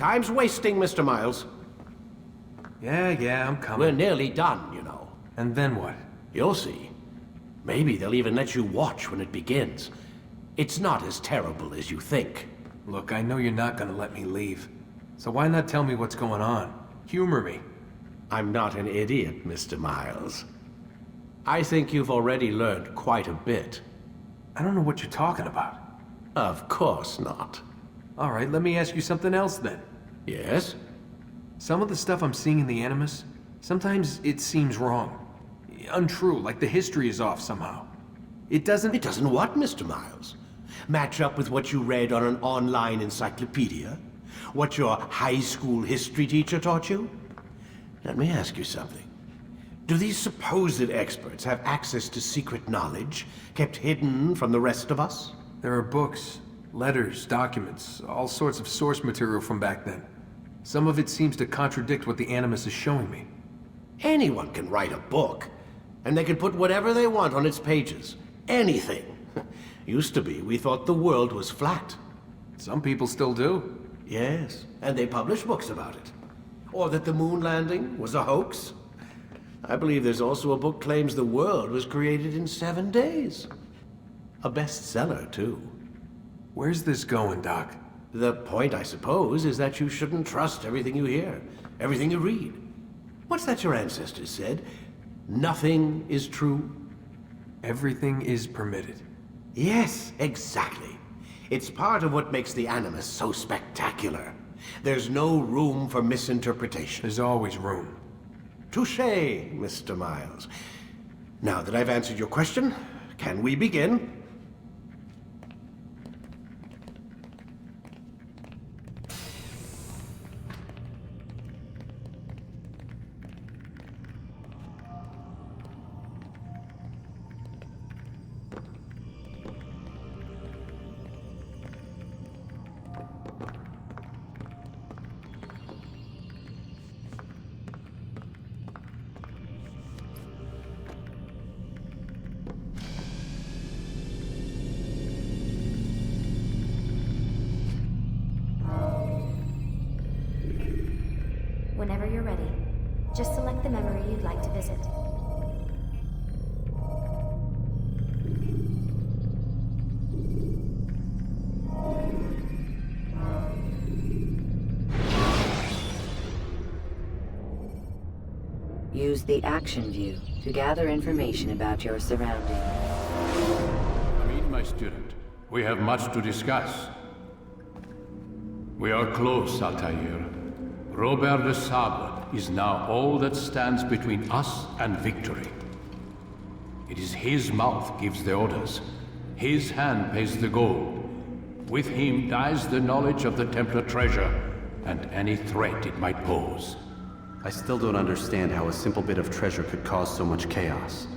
Time's wasting, Mr. Miles. Yeah, I'm We're coming. nearly done, you know. And then what? You'll see. Maybe they'll even let you watch when it begins. It's not as terrible as you think. Look, I know you're not gonna let me leave. So why not tell me what's going on? Humor me. I'm not an idiot, Mr. Miles. I think you've already learned quite a bit. I don't know what you're talking about. Of course not. All right, let me ask you something else then. Yes? Some of the stuff I'm seeing in the Animus, sometimes it seems wrong. Untrue, like the history is off somehow. It doesn't... It doesn't what, Mr. Miles? Match up with what you read on an online encyclopedia? What your high school history teacher taught you? Let me ask you something. Do these supposed experts have access to secret knowledge kept hidden from the rest of us? There are books, letters, documents, all sorts of source material from back then. Some of it seems to contradict what the Animus is showing me. Anyone can write a book, and they can put whatever they want on its pages. Anything. Used to be, we thought the world was flat. Some people still do. Yes, and they publish books about it. Or that the moon landing was a hoax. I believe there's also a book claims the world was created in 7 days. A bestseller, too. Where's this going, Doc? The point, I suppose, is that you shouldn't trust everything you hear, everything you read. What's that your ancestors said? Nothing is true? Everything is permitted. Yes, exactly. It's part of what makes the Animus so spectacular. There's no room for misinterpretation. There's always room. Touché, Mr. Miles. Now that I've answered your question, can we begin? Whenever you're ready, just select the memory you'd like to visit. Use the action view to gather information about your surroundings. Come in, my student. We have much to discuss. We are close, Altair. Robert de Sable is now all that stands between us and victory. It is his mouth gives the orders. His hand pays the gold. With him dies the knowledge of the Templar treasure and any threat it might pose. I still don't understand how a simple bit of treasure could cause so much chaos.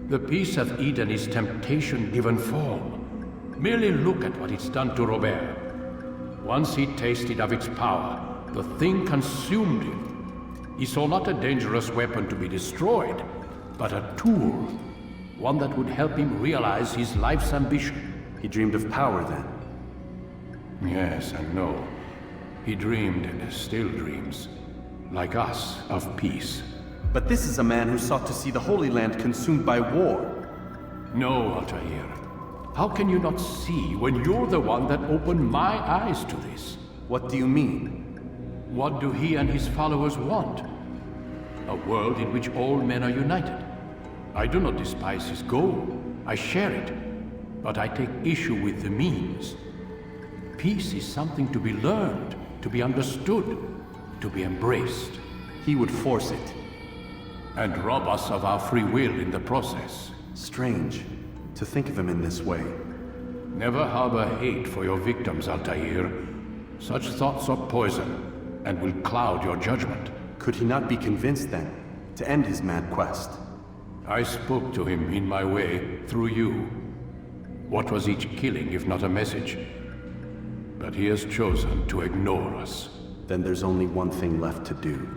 The Peace of Eden is temptation given form. Merely look at what it's done to Robert. Once he tasted of its power, the thing consumed him. He saw not a dangerous weapon to be destroyed, but a tool. One that would help him realize his life's ambition. He dreamed of power then. Yes and no. He dreamed, still dreams, like us, of peace. But this is a man who sought to see the Holy Land consumed by war. No, Altair. How can you not see when you're the one that opened my eyes to this? What do you mean? What do he and his followers want? A world in which all men are united. I do not despise his goal. I share it. But I take issue with the means. Peace is something to be learned, to be understood, to be embraced. He would force it. And rob us of our free will in the process. Strange to think of him in this way. Never harbor hate for your victims, Altair. Such thoughts are poison, and will cloud your judgment. Could he not be convinced then, to end his mad quest? I spoke to him in my way, through you. What was each killing if not a message? But he has chosen to ignore us. Then there's only one thing left to do.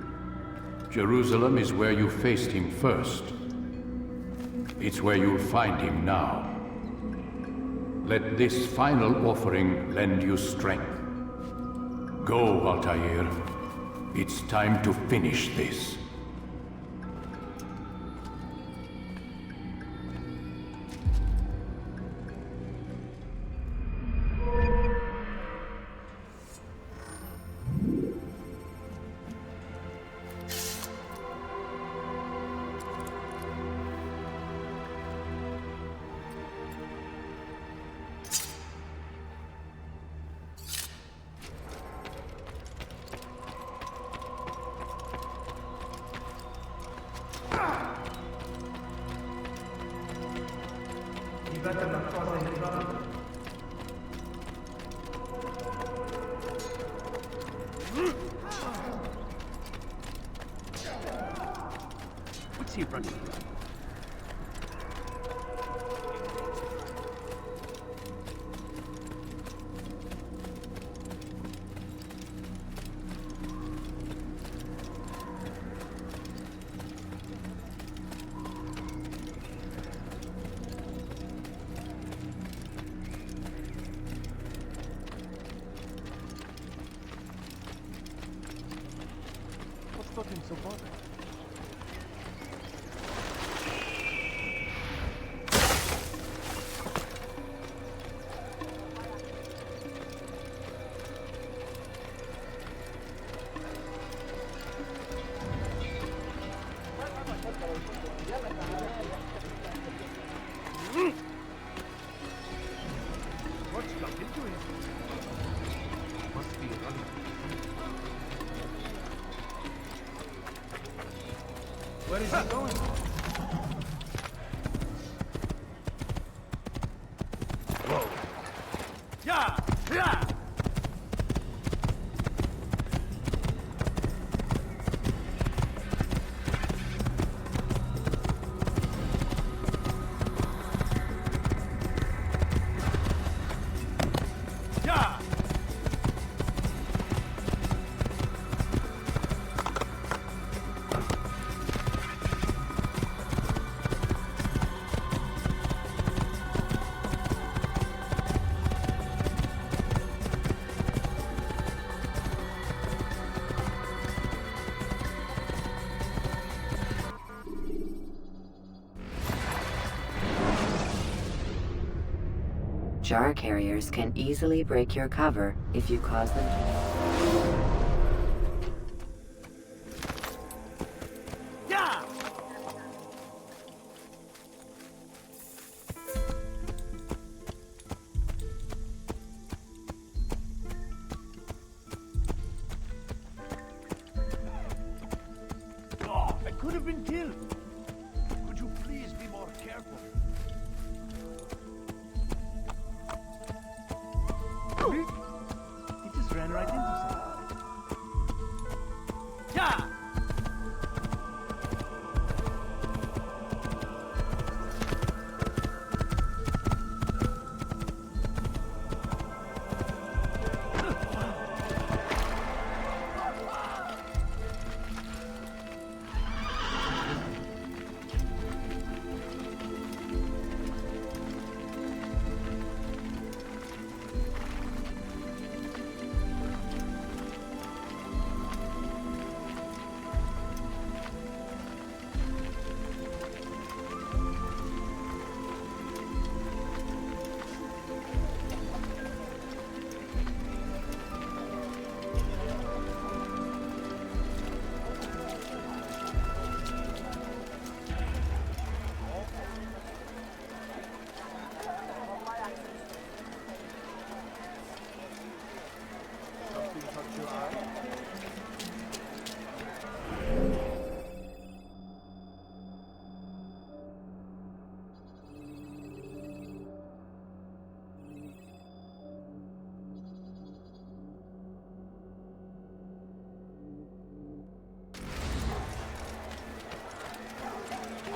Jerusalem is where you faced him first. It's where you'll find him now. Let this final offering lend you strength. Go, Altair. It's time to finish this. What's he running from? What's got him so bothered? What's got into him? Must be a runner. Where is he going? Whoa. Yeah! Yeah! Yeah! Jar carriers can easily break your cover if you cause them to. Yeah! Oh, I could have been killed. Could you please be more careful? He just ran right into something. Yeah!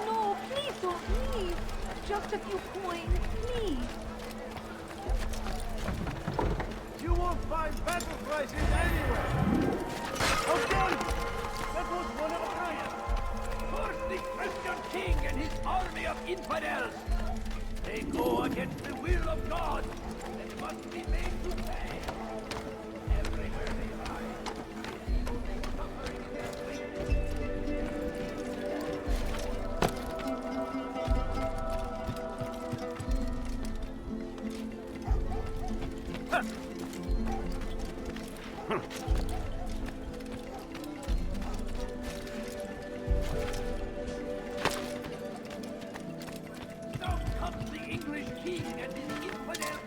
No, please don't leave. Just a few coins, please. You won't find battle prices anywhere. Okay, that was one of a kind. First, the Christian king and his army of infidels. They go against the will of God and must be made to pay. Everywhere they Now comes the English king and his infidel.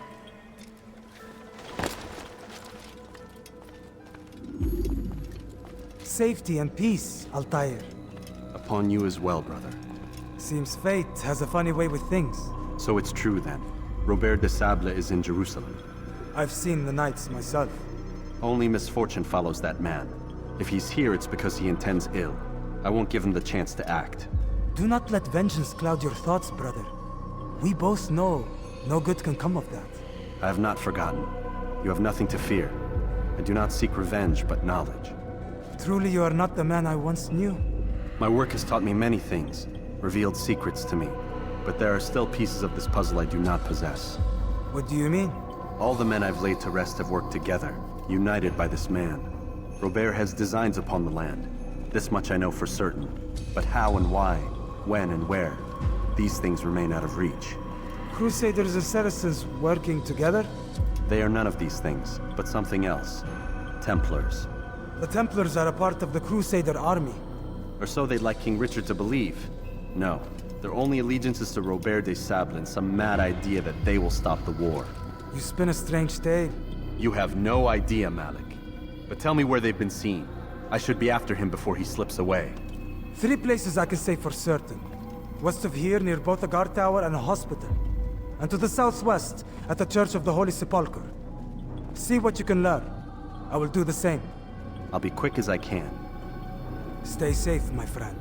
Safety and peace, Altair. Upon you as well, brother. Seems fate has a funny way with things. So it's true then. Robert de Sable is in Jerusalem. I've seen the knights myself. Only misfortune follows that man. If he's here, it's because he intends ill. I won't give him the chance to act. Do not let vengeance cloud your thoughts, brother. We both know no good can come of that. I have not forgotten. You have nothing to fear. I do not seek revenge, but knowledge. Truly you are not the man I once knew. My work has taught me many things, revealed secrets to me. But there are still pieces of this puzzle I do not possess. What do you mean? All the men I've laid to rest have worked together, united by this man. Robert has designs upon the land. This much I know for certain. But how and why, when and where, these things remain out of reach. Crusaders and Saracens working together? They are none of these things, but something else. Templars. The Templars are a part of the Crusader army. Or so they'd like King Richard to believe. No, their only allegiance is to Robert de Sable and some mad idea that they will stop the war. You spin a strange tale. You have no idea, Malik. But tell me where they've been seen. I should be after him before he slips away. 3 places I can say for certain. West of here, near both a guard tower and a hospital. And to the southwest, at the Church of the Holy Sepulchre. See what you can learn. I will do the same. I'll be quick as I can. Stay safe, my friend.